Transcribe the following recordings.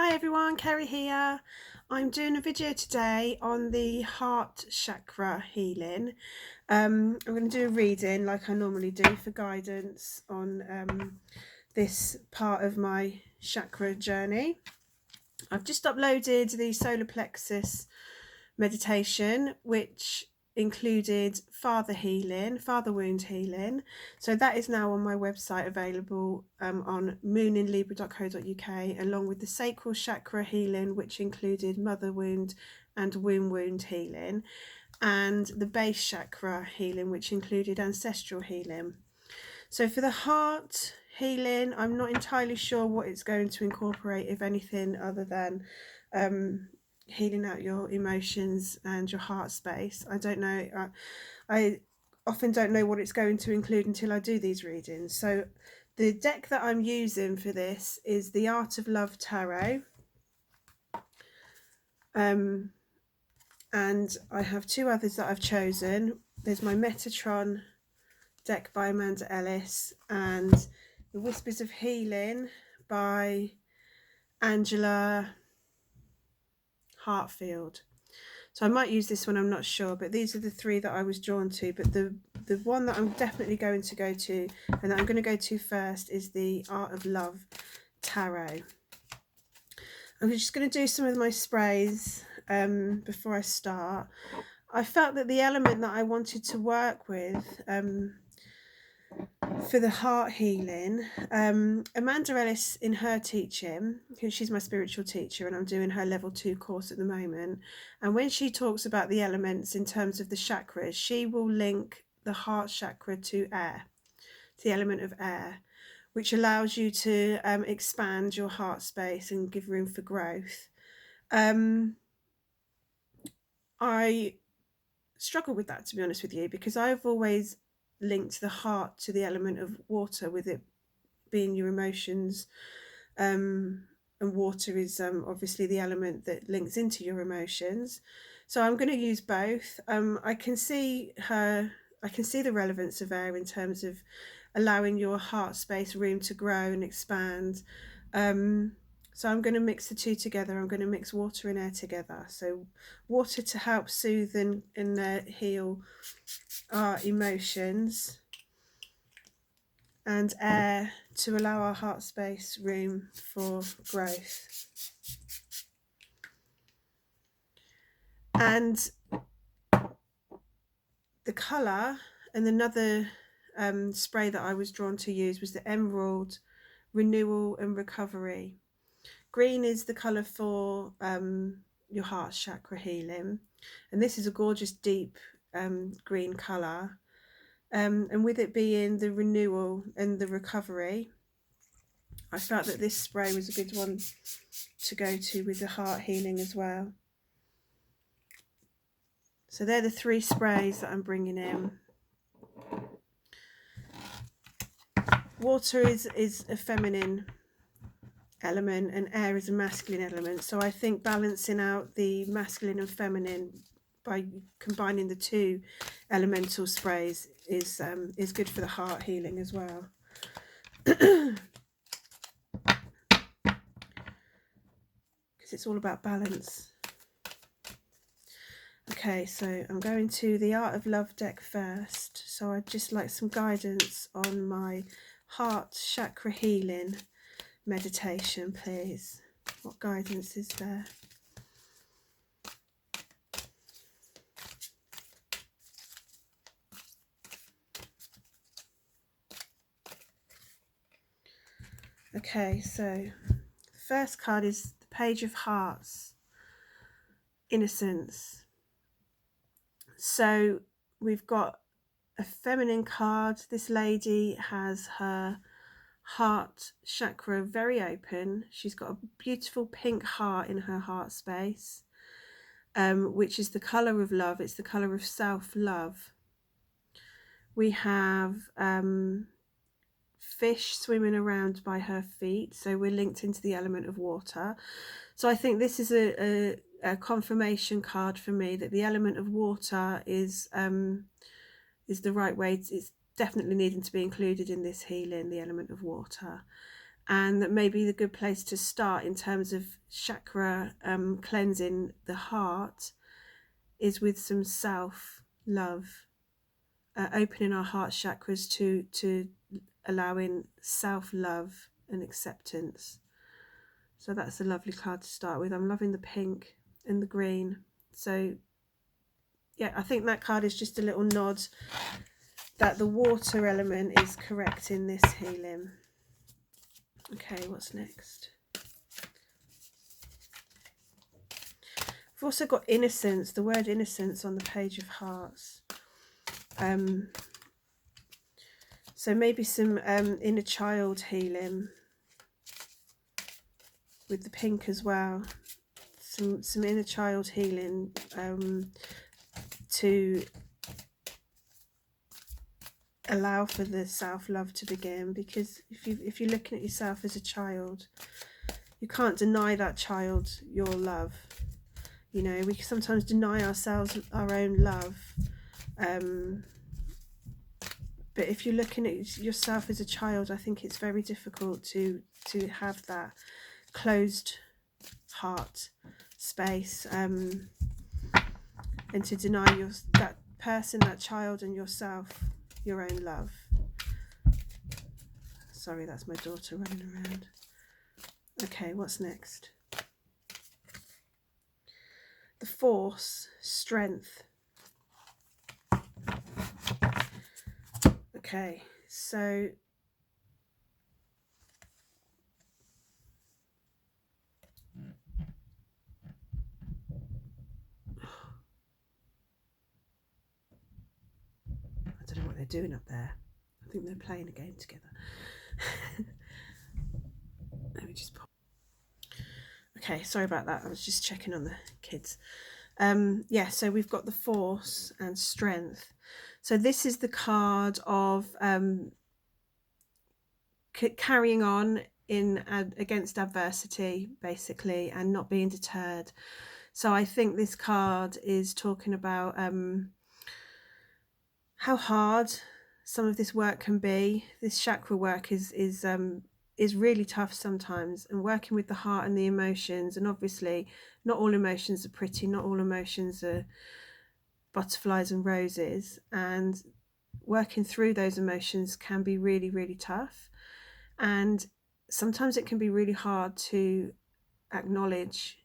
Hi everyone, Kerry here. I'm doing a video today on the heart chakra healing. I'm going to do a reading like I normally do for guidance on this part of my chakra journey. I've just uploaded the solar plexus meditation, which included father wound healing. So that is now on my website, available on mooninlibra.co.uk, along with the sacral chakra healing, which included mother wound and womb wound healing, and the base chakra healing, which included ancestral healing. So for the heart healing, I'm not entirely sure what it's going to incorporate, if anything, other than healing out your emotions and your heart space. I don't know. I often don't know what it's going to include until I do these readings. So the deck that I'm using for this is the Art of Love Tarot. And I have two others that I've chosen. There's my Metatron deck by Amanda Ellis, and the Whispers of Healing by Angela Hartfield. So I might use this one, I'm not sure, but these are the three that I was drawn to. But the one that I'm definitely going to go to, and that I'm going to go to first, is the Art of Love Tarot. I'm just going to do some of my sprays before I start. I felt that the element that I wanted to work with for the heart healing, Amanda Ellis, in her teaching, because she's my spiritual teacher and I'm doing her level 2 course at the moment, and when she talks about the elements in terms of the chakras, she will link the heart chakra to air, to the element of air, which allows you to expand your heart space and give room for growth. I struggle with that, to be honest with you, because I've always linked the heart to the element of water, with it being your emotions, and water is obviously the element that links into your emotions. So I'm going to use both. I can see the relevance of air in terms of allowing your heart space room to grow and expand. So I'm going to mix the two together. I'm going to mix water and air together. So water to help soothe and heal our emotions, and air to allow our heart space room for growth. And the colour, and another spray that I was drawn to use, was the Emerald Renewal and Recovery. Green is the colour for your heart chakra healing, and this is a gorgeous deep green colour. And with it being the renewal and the recovery, I felt that this spray was a good one to go to with the heart healing as well. So they're the three sprays that I'm bringing in. Water is a feminine element and air is a masculine element. So I think balancing out the masculine and feminine by combining the two elemental sprays is good for the heart healing as well. Because it's all about balance. Okay, so I'm going to the Art of Love deck first. So I'd just like some guidance on my heart chakra healing meditation, please. What guidance is there? Okay, so the first card is the Page of Hearts, Innocence. So we've got a feminine card. This lady has her heart chakra very open. She's got a beautiful pink heart in her heart space, which is the colour of love. It's the colour of self-love. We have fish swimming around by her feet, so we're linked into the element of water. So I think this is a confirmation card for me that the element of water is the right way. It's definitely needing to be included in this healing, the element of water. and that maybe the good place to start in terms of chakra cleansing the heart is with some self-love, opening our heart chakras to allowing self-love and acceptance. So that's a lovely card to start with. I'm loving the pink and the green. So yeah, I think that card is just a little nod that the water element is correct in this healing. Okay, what's next? I've also got innocence, the word innocence on the Page of Hearts. So maybe some inner child healing with the pink as well. Some inner child healing to allow for the self-love to begin, because if you're looking at yourself as a child, you can't deny that child your love. You know, we sometimes deny ourselves our own love, but if you're looking at yourself as a child, I think it's very difficult to have that closed heart space, and to deny that person, that child, and yourself your own love. Sorry, that's my daughter running around. Okay, what's next? The Force, strength. Okay, so I don't know what they're doing up there. I think they're playing a game together. Let me just pop. Okay, sorry about that. I was just checking on the kids. Yeah, so we've got the Force and strength. So this is the card of carrying on against adversity, basically, and not being deterred. So I think this card is talking about how hard some of this work can be. This chakra work is really tough sometimes, and working with the heart and the emotions. And obviously, not all emotions are pretty. Not all emotions are butterflies and roses. And working through those emotions can be really, really tough. And sometimes it can be really hard to acknowledge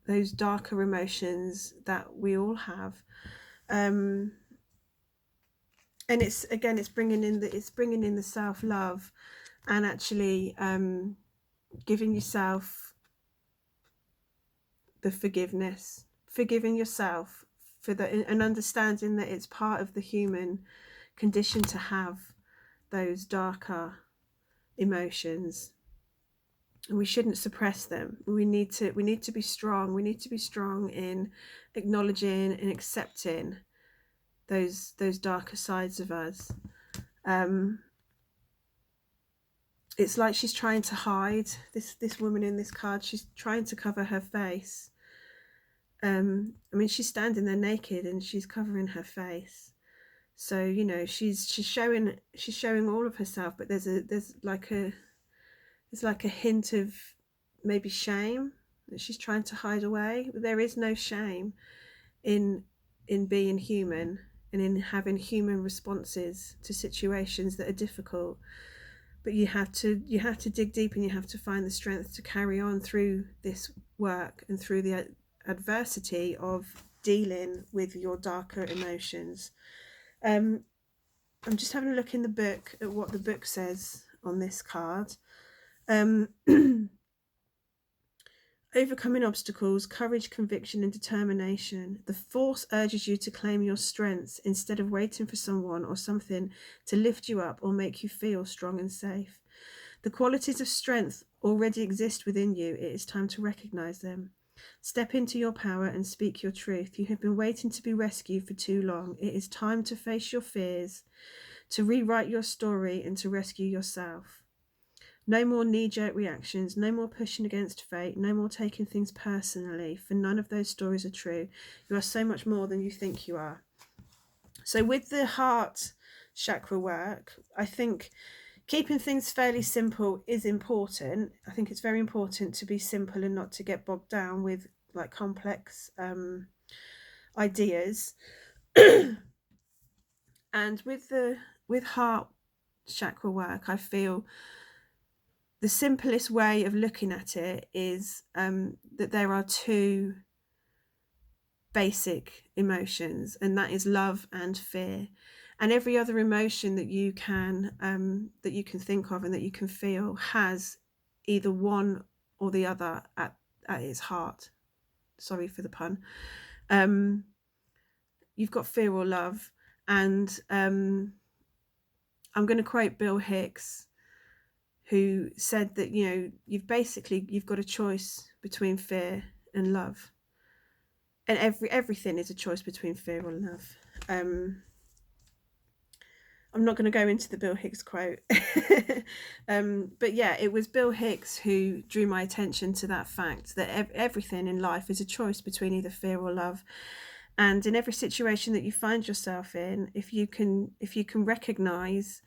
those darker emotions that we all have. And it's bringing in the self-love, and actually giving yourself the forgiving yourself for that, and understanding that it's part of the human condition to have those darker emotions, and we shouldn't suppress them. We need to be strong. We need to be strong in acknowledging and accepting those darker sides of us. It's like she's trying to hide, this woman in this card. She's trying to cover her face. I mean, she's standing there naked and she's covering her face. So, you know, she's showing all of herself, but there's like a hint of maybe shame that she's trying to hide away. But there is no shame in being human and in having human responses to situations that are difficult. But you have to dig deep, and you have to find the strength to carry on through this work and through the adversity of dealing with your darker emotions. I'm just having a look in the book at what the book says on this card. Overcoming obstacles, courage, conviction, and determination. The Force urges you to claim your strengths instead of waiting for someone or something to lift you up or make you feel strong and safe. The qualities of strength already exist within you. It is time to recognize them. Step into your power and speak your truth. You have been waiting to be rescued for too long. It is time to face your fears, to rewrite your story, and to rescue yourself. No more knee-jerk reactions, no more pushing against fate, no more taking things personally, for none of those stories are true. You are so much more than you think you are. So with the heart chakra work, I think keeping things fairly simple is important. I think it's very important to be simple and not to get bogged down with like complex ideas. And with heart chakra work, I feel the simplest way of looking at it is that there are two basic emotions, and that is love and fear. And every other emotion that you can think of and that you can feel has either one or the other at its heart. Sorry for the pun. You've got fear or love, and I'm going to quote Bill Hicks, who said that you've got a choice between fear and love, and everything is a choice between fear and love. I'm not going to go into the Bill Hicks quote, but yeah, it was Bill Hicks who drew my attention to that fact that everything in life is a choice between either fear or love. And in every situation that you find yourself in, if you can recognize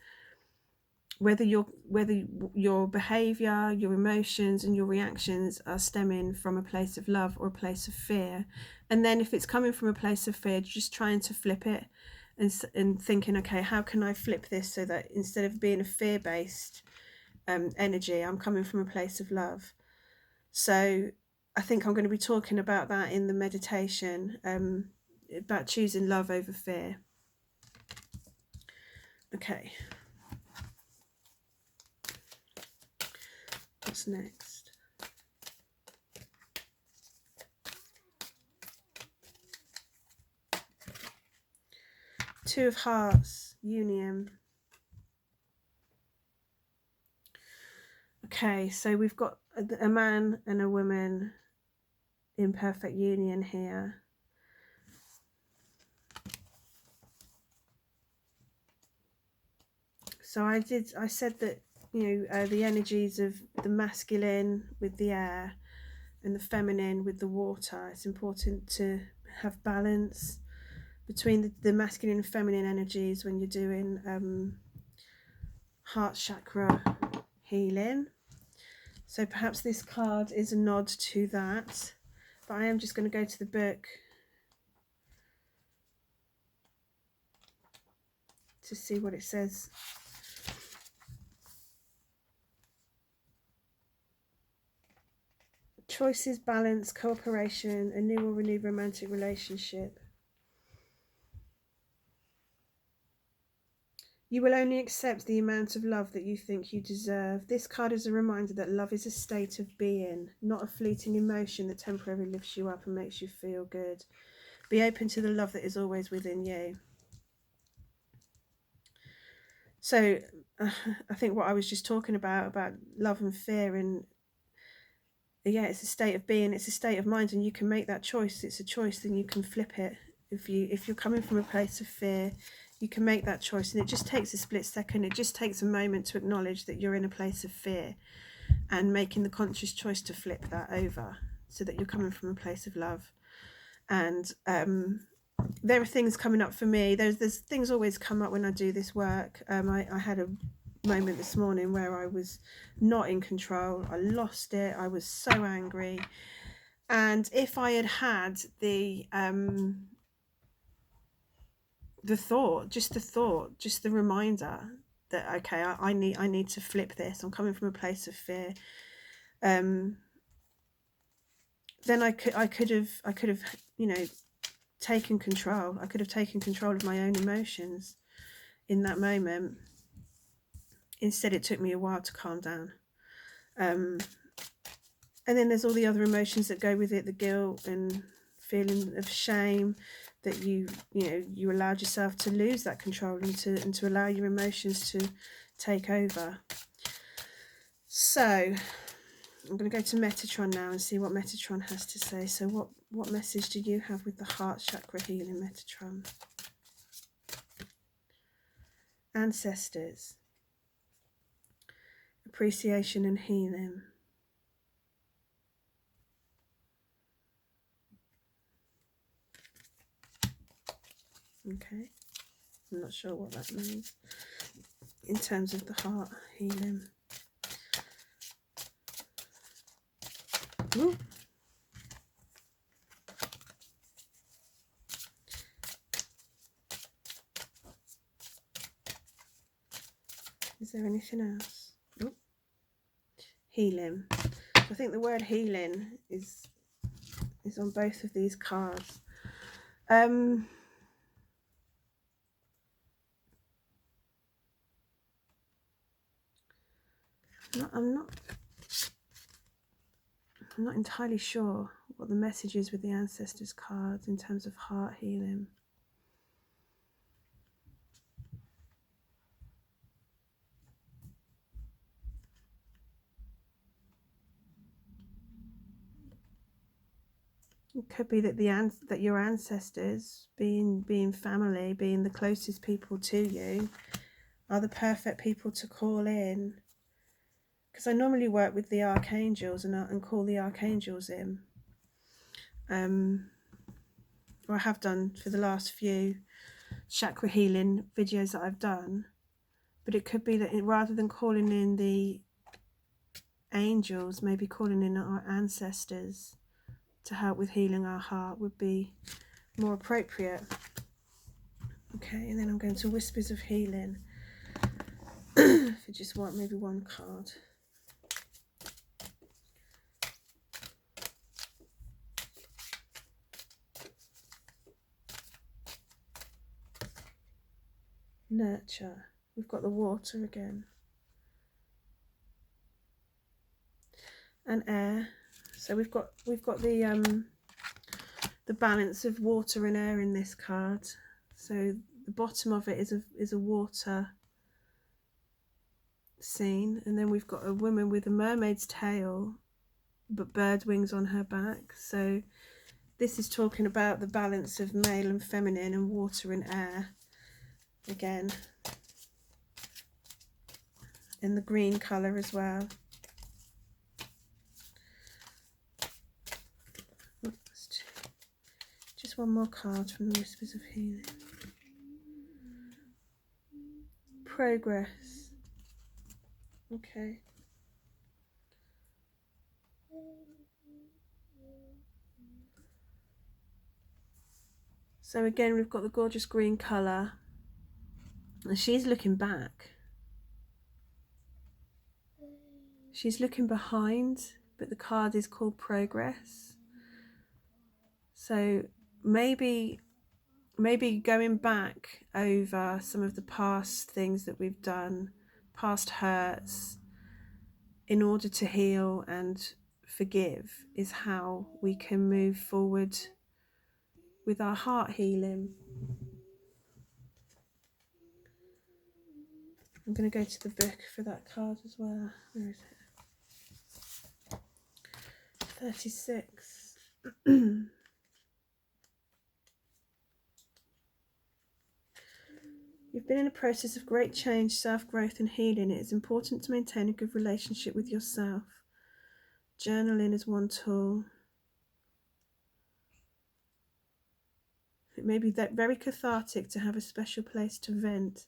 whether your behavior, your emotions and your reactions are stemming from a place of love or a place of fear, and then if it's coming from a place of fear, just trying to flip it and thinking, okay, how can I flip this so that instead of being a fear-based energy, I'm coming from a place of love. So I think I'm going to be talking about that in the meditation, about choosing love over fear. Okay. What's next? Two of Hearts, union. Okay, so we've got a man and a woman in perfect union here. So I said that, the energies of the masculine with the air and the feminine with the water. It's important to have balance between the masculine and feminine energies when you're doing heart chakra healing. So perhaps this card is a nod to that, but I am just going to go to the book to see what it says. Choices, balance, cooperation, a new or renewed romantic relationship. You will only accept the amount of love that you think you deserve. This card is a reminder that love is a state of being, not a fleeting emotion that temporarily lifts you up and makes you feel good. Be open to the love that is always within you. So I think what I was just talking about love and fear, and yeah, it's a state of being, it's a state of mind, and you can make that choice. It's a choice, then you can flip it. If you're coming from a place of fear, you can make that choice, and it just takes a split second. It just takes a moment to acknowledge that you're in a place of fear and making the conscious choice to flip that over so that you're coming from a place of love. And there are things coming up for me. There's things always come up when I do this work. I had a moment this morning where I was not in control. I lost it. I was so angry. And if I had had the thought, just the reminder that, okay, I need to flip this. I'm coming from a place of fear. Then I could have, taken control. I could have taken control of my own emotions in that moment. Instead, it took me a while to calm down. And then there's all the other emotions that go with it, the guilt and feeling of shame that you allowed yourself to lose that control and to allow your emotions to take over. So I'm going to go to Metatron now and see what Metatron has to say. So what message do you have with the heart chakra healing, Metatron? Ancestors. Appreciation and healing. Okay, I'm not sure what that means. in terms of the heart healing. Ooh. Is there anything else? Ooh. Healing. I think the word healing is on both of these cards. I'm not entirely sure what the message is with the ancestors cards in terms of heart healing. It could be that that your ancestors, being family, being the closest people to you, are the perfect people to call in. Because I normally work with the archangels and call the archangels in. Or I have done for the last few chakra healing videos that I've done. But it could be that rather than calling in the angels, maybe calling in our ancestors to help with healing our heart would be more appropriate. Okay, and then I'm going to Whispers of Healing for just maybe one card. Nurture. We've got the water again. And air. So we've got the balance of water and air in this card. So the bottom of it is a water scene, and then we've got a woman with a mermaid's tail but bird wings on her back. So this is talking about the balance of male and feminine and water and air again, in the green colour as well. Just one more card from the Whispers of Healing. Progress. Okay. So again, we've got the gorgeous green colour, and she's looking back. She's looking behind, but the card is called Progress. So maybe going back over some of the past things that we've done, past hurts, in order to heal and forgive, is how we can move forward with our heart healing. I'm going to go to the book for that card as well. Where is it? 36. You've been in a process of great change, self-growth and healing. It is important to maintain a good relationship with yourself. Journaling is one tool. It may be very cathartic to have a special place to vent.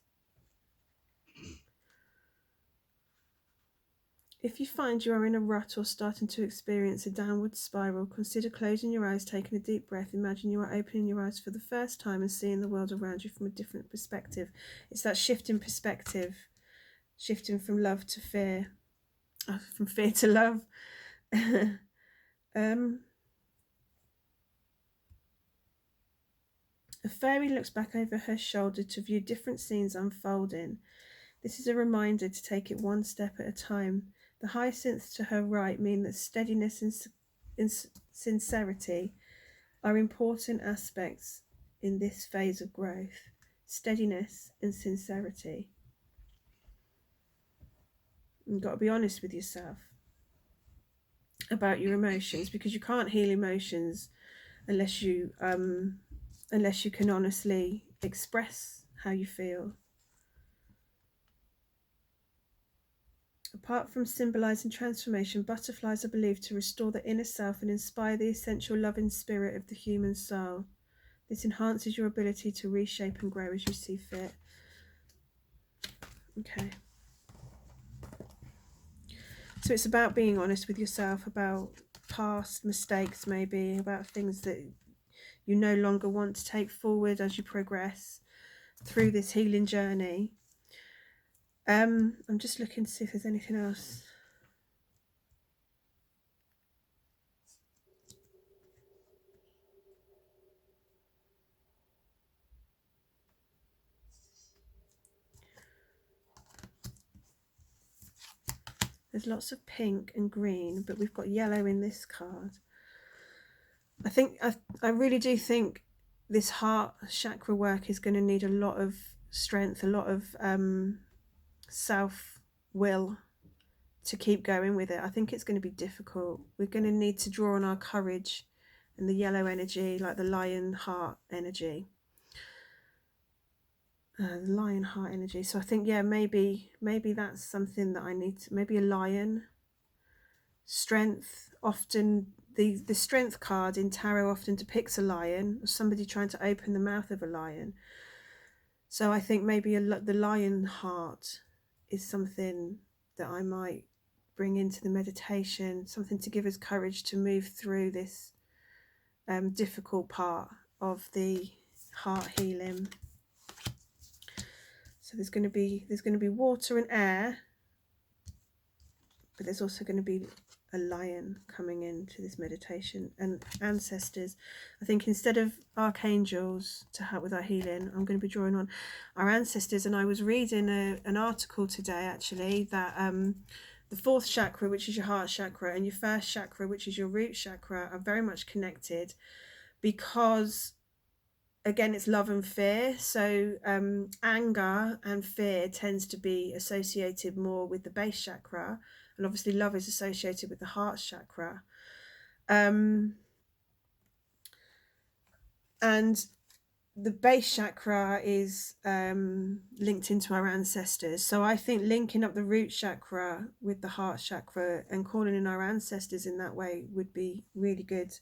If you find you are in a rut or starting to experience a downward spiral, consider closing your eyes, taking a deep breath. Imagine you are opening your eyes for the first time and seeing the world around you from a different perspective. It's that shift in perspective, shifting from love to fear, from fear to love. A fairy looks back over her shoulder to view different scenes unfolding. This is a reminder to take it one step at a time. The hyacinths to her right mean that steadiness and sincerity are important aspects in this phase of growth. Steadiness and sincerity. You've got to be honest with yourself about your emotions, because you can't heal emotions unless you can honestly express how you feel. Apart from symbolizing transformation, butterflies are believed to restore the inner self and inspire the essential loving spirit of the human soul. This enhances your ability to reshape and grow as you see fit. Okay. So it's about being honest with yourself about past mistakes, maybe about things that you no longer want to take forward as you progress through this healing journey. I'm just looking to see if there's anything else. There's lots of pink and green, but we've got yellow in this card. I really do think this heart chakra work is going to need a lot of strength, a lot of self-will to keep going with it. I think it's going to be difficult. We're going to need to draw on our courage and the yellow energy, like the lion heart energy. The lion heart energy. So I think, yeah, maybe that's something that I need to, maybe a lion. Strength, often the strength card in tarot often depicts a lion, or somebody trying to open the mouth of a lion. So I think maybe the lion heart is something that I might bring into the meditation, something to give us courage to move through this difficult part of the heart healing. So there's going to be water and air, but there's also going to be a lion coming into this meditation, and ancestors. I think instead of archangels to help with our healing, I'm going to be drawing on our ancestors. And I was reading an article today actually that the fourth chakra, which is your heart chakra, and your first chakra, which is your root chakra, are very much connected, because again, it's love and fear. So anger and fear tends to be associated more with the base chakra, and obviously love is associated with the heart chakra. And the base chakra is linked into our ancestors. So I think linking up the root chakra with the heart chakra and calling in our ancestors in that way would be really good,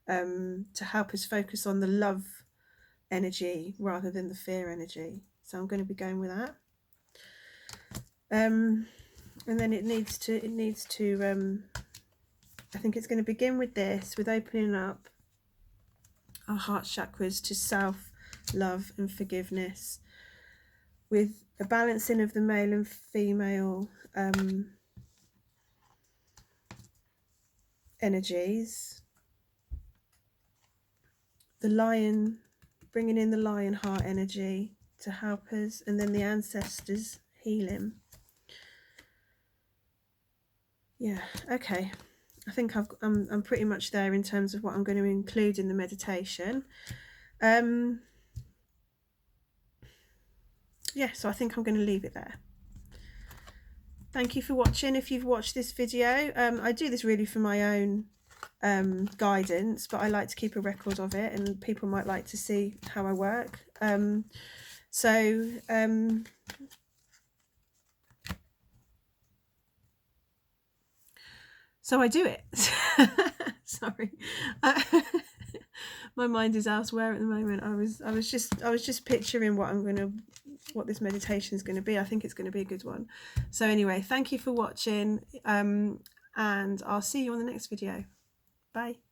to help us focus on the love energy rather than the fear energy. So I'm going to be going with that. And then it needs to I think it's going to begin with this, with opening up our heart chakras to self love and forgiveness, with a balancing of the male and female energies. The lion, bringing in the lion heart energy to help us, and then the ancestors healing. Yeah, okay. I think I'm pretty much there in terms of what I'm going to include in the meditation. Yeah, so I think I'm going to leave it there. Thank you for watching. If you've watched this video, I do this really for my own guidance, but I like to keep a record of it, and people might like to see how I work. So I do it. Sorry, my mind is elsewhere at the moment. I was just picturing what this meditation is going to be. I think it's going to be a good one. So anyway, thank you for watching, and I'll see you on the next video. Bye.